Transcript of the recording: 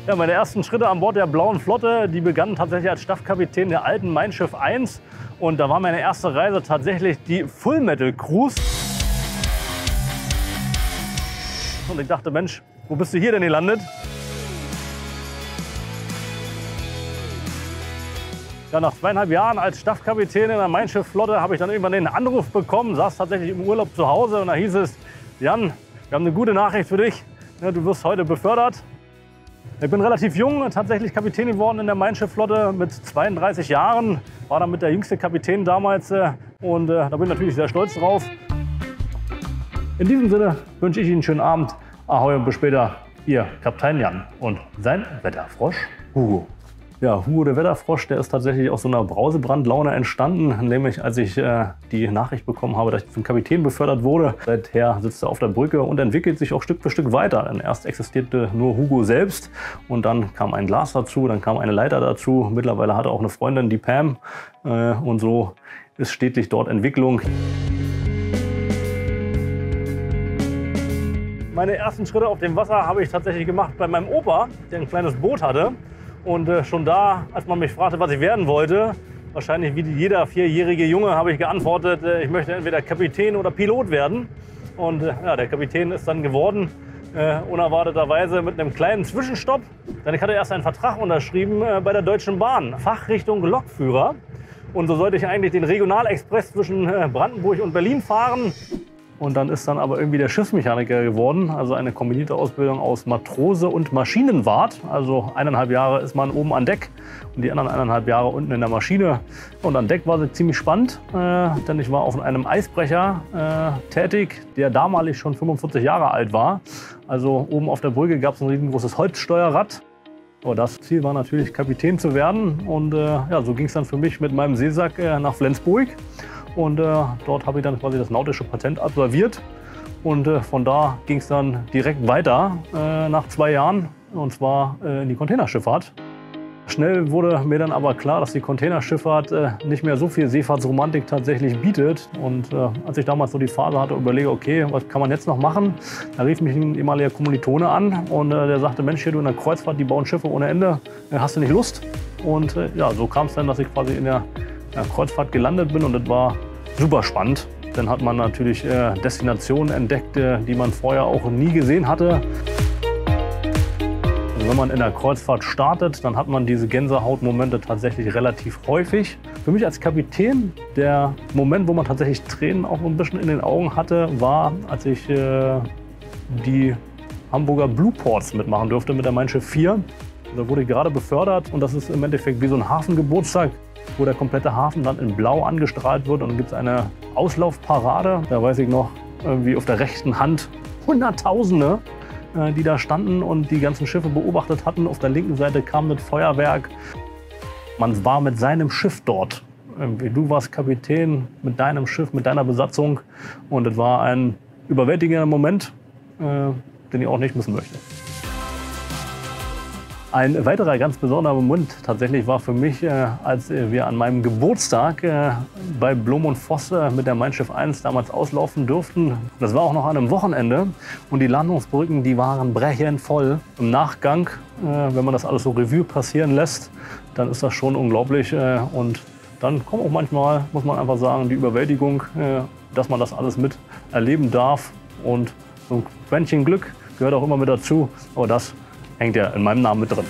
Ja, meine ersten Schritte an Bord der Blauen Flotte, die begannen tatsächlich als Staffkapitän der alten Mein Schiff 1. Und da war meine erste Reise tatsächlich die Full Metal Cruise. Und ich dachte, Mensch, wo bist du hier denn gelandet? Ja, nach 2,5 Jahren als Staffkapitän in der Mein Schiff Flotte habe ich dann irgendwann den Anruf bekommen, saß tatsächlich im Urlaub zu Hause und da hieß es, Jan, wir haben eine gute Nachricht für dich, du wirst heute befördert. Ich bin relativ jung, tatsächlich Kapitän geworden in der Mein Schiff Flotte mit 32 Jahren, war damit der jüngste Kapitän damals und da bin ich natürlich sehr stolz drauf. In diesem Sinne wünsche ich Ihnen einen schönen Abend, ahoi und bis später, Ihr Kapitän Jan und sein Wetterfrosch Hugo. Ja, Hugo der Wetterfrosch, der ist tatsächlich aus so einer Brausebrandlaune entstanden, nämlich als ich die Nachricht bekommen habe, dass ich zum Kapitän befördert wurde. Seither sitzt er auf der Brücke und entwickelt sich auch Stück für Stück weiter. Denn erst existierte nur Hugo selbst und dann kam ein Glas dazu, dann kam eine Leiter dazu. Mittlerweile hat er auch eine Freundin, die Pam, und so ist stetig dort Entwicklung. Meine ersten Schritte auf dem Wasser habe ich tatsächlich gemacht bei meinem Opa, der ein kleines Boot hatte. Und schon da, als man mich fragte, was ich werden wollte, wahrscheinlich wie jeder 4-jährige Junge, habe ich geantwortet, ich möchte entweder Kapitän oder Pilot werden. Und ja, der Kapitän ist dann geworden, unerwarteterweise mit einem kleinen Zwischenstopp. Denn ich hatte erst einen Vertrag unterschrieben bei der Deutschen Bahn, Fachrichtung Lokführer. Und so sollte ich eigentlich den Regionalexpress zwischen Brandenburg und Berlin fahren. Und dann ist dann aber irgendwie der Schiffsmechaniker geworden, also eine kombinierte Ausbildung aus Matrose und Maschinenwart. Also 1,5 Jahre ist man oben an Deck und die anderen 1,5 Jahre unten in der Maschine. Und an Deck war es ziemlich spannend, denn ich war auf einem Eisbrecher tätig, der damalig schon 45 Jahre alt war. Also oben auf der Brücke gab es ein riesengroßes Holzsteuerrad. Aber das Ziel war natürlich, Kapitän zu werden. Und ja, so ging es dann für mich mit meinem Seesack nach Flensburg. Und dort habe ich dann quasi das nautische Patent absolviert. Und von da ging es dann direkt weiter nach 2 Jahren, und zwar in die Containerschifffahrt. Schnell wurde mir dann aber klar, dass die Containerschifffahrt nicht mehr so viel Seefahrtsromantik tatsächlich bietet. Und als ich damals so die Phase hatte, überlege, okay, was kann man jetzt noch machen? Da rief mich ein ehemaliger Kommilitone an und der sagte, Mensch, hier du in der Kreuzfahrt, die bauen Schiffe ohne Ende, hast du nicht Lust? Und ja, so kam es dann, dass ich quasi in der Kreuzfahrt gelandet bin und das war super spannend. Dann hat man natürlich Destinationen entdeckt, die man vorher auch nie gesehen hatte. Also wenn man in der Kreuzfahrt startet, dann hat man diese Gänsehautmomente tatsächlich relativ häufig. Für mich als Kapitän, der Moment, wo man tatsächlich Tränen auch ein bisschen in den Augen hatte, war, als ich die Hamburger Blueports mitmachen durfte mit der Mein Schiff 4. Da wurde ich gerade befördert und das ist im Endeffekt wie so ein Hafengeburtstag, wo der komplette Hafen dann in Blau angestrahlt wird und dann gibt es eine Auslaufparade. Da weiß ich noch, irgendwie auf der rechten Hand Hunderttausende, die da standen und die ganzen Schiffe beobachtet hatten. Auf der linken Seite kam das Feuerwerk. Man war mit seinem Schiff dort. Du warst Kapitän mit deinem Schiff, mit deiner Besatzung und es war ein überwältigender Moment, den ich auch nicht missen möchte. Ein weiterer ganz besonderer Moment tatsächlich war für mich, als wir an meinem Geburtstag bei Blom & Voss mit der Mein Schiff 1 damals auslaufen durften. Das war auch noch an einem Wochenende und die Landungsbrücken, die waren brechend voll. Im Nachgang, wenn man das alles so Revue passieren lässt, dann ist das schon unglaublich. Und dann kommt auch manchmal, muss man einfach sagen, die Überwältigung, dass man das alles mit erleben darf. Und so ein Quäntchen Glück gehört auch immer mit dazu. Aber das hängt ja in meinem Namen mit drin.